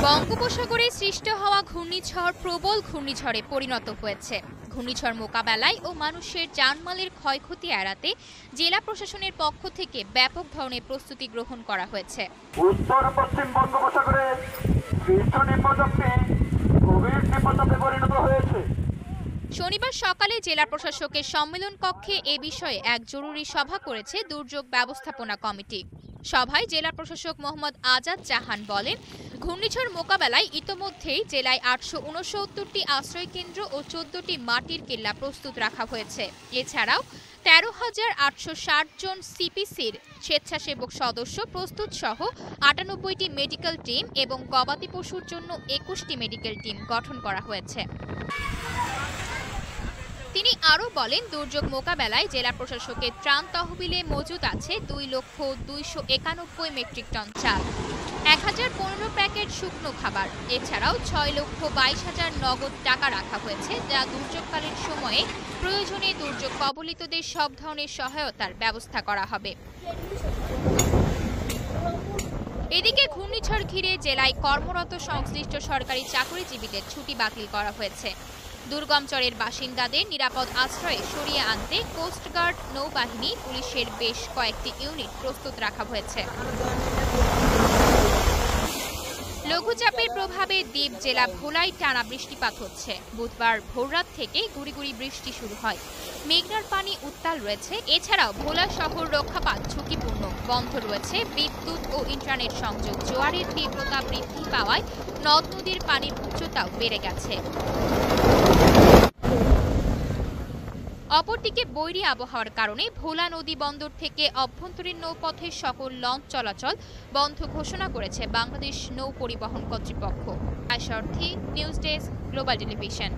বঙ্গোপসাগরে সৃষ্ট হওয়া ঘূর্ণিঝড় প্রবল ঘূর্ণিঝড়ে পরিণত হয়েছে। ঘূর্ণিঝড় মোকাবেলায় ও মানুষের জানমালের ক্ষয়ক্ষতি এড়াতে জেলা প্রশাসনের পক্ষ থেকে ব্যাপক ধরনের প্রস্তুতি গ্রহণ করা হয়েছে। উত্তর পশ্চিম বঙ্গোপসাগরে সৃষ্ট নিম্নচাপটি গভীর নিম্নচাপে পরিণত হয়েছে। শনিবার সকালে জেলা প্রশাসকের সম্মেলন কক্ষে এ বিষয়ে এক জরুরি সভা করেছে দুর্যোগ ব্যবস্থাপনা কমিটি। সভায় জেলা প্রশাসক মোহাম্মদ আজাদ জাহান বলেন, ঘূর্ণিঝড় মোকাবেলায় ইতোমধ্যেই জেলায় ৮৬৯টি আশ্রয়কেন্দ্র ও ১৪টি মাটির কেল্লা প্রস্তুত রাখা হয়েছে। এছাড়াও ১৩,৮৬০ জন সিপিসির স্বেচ্ছাসেবক সদস্য প্রস্তুত সহ ৯৮টি মেডিকেল টিম এবং গবাদি পশুর জন্য ২১টি মেডিকেল টিম গঠন করা হয়েছে। তিনি আরও বলেন, দুর্যোগ মোকাবেলায় জেলা প্রশাসকের ত্রাণ তহবিলে মজুদ আছে ২,২৯১ মেট্রিক টন চাল, ১,০১৫ প্যাকেট শুকনো খাবার। এছাড়াও ৬,২২,০০০ নগদ টাকা রাখা হয়েছে, যা দুর্যোগকালীন সময়ে প্রয়োজনে দুর্যোগ কবলিতদের সব ধরনের সহায়তার ব্যবস্থা করা হবে। এদিকে ঘূর্ণিঝড় ঘিরে জেলায় কর্মরত সংশ্লিষ্ট সরকারি চাকরিজীবীদের ছুটি বাতিল করা হয়েছে। দুর্গম চরের বাসিন্দাদের নিরাপদ আশ্রয়ে সরিয়ে আনতে কোস্টগার্ড, নৌবাহিনী, পুলিশের বেশ কয়েকটি ইউনিট প্রস্তুত রাখা হয়েছে। লঘুচাপের প্রভাবে দ্বীপ জেলা ভোলায় টানা বৃষ্টিপাত হচ্ছে। বুধবার ভোররাত থেকে গুড়ি গুড়ি বৃষ্টি শুরু হয়। মেঘনার পানি উত্তাল রয়েছে। এছাড়াও ভোলা শহর রক্ষাপাত ঝুঁকিপূর্ণ। বন্ধ রয়েছে বিদ্যুৎ ও ইন্টারনেট সংযোগ। জোয়ারের তীব্রতা বৃদ্ধি পাওয়ায় নদ নদীর পানির উচ্চতাও বেড়ে গেছে। অপরদিকে বৈরী আবহাওয়ার কারণে ভোলা নদী বন্দর থেকে অভ্যন্তরীণ নৌপথের সকল লঞ্চ চলাচল বন্ধ ঘোষণা করেছে বাংলাদেশ নৌ পরিবহন কর্তৃপক্ষ। আশা অর্থী, নিউজ ডেস্ক, গ্লোবাল টেলিভিশন।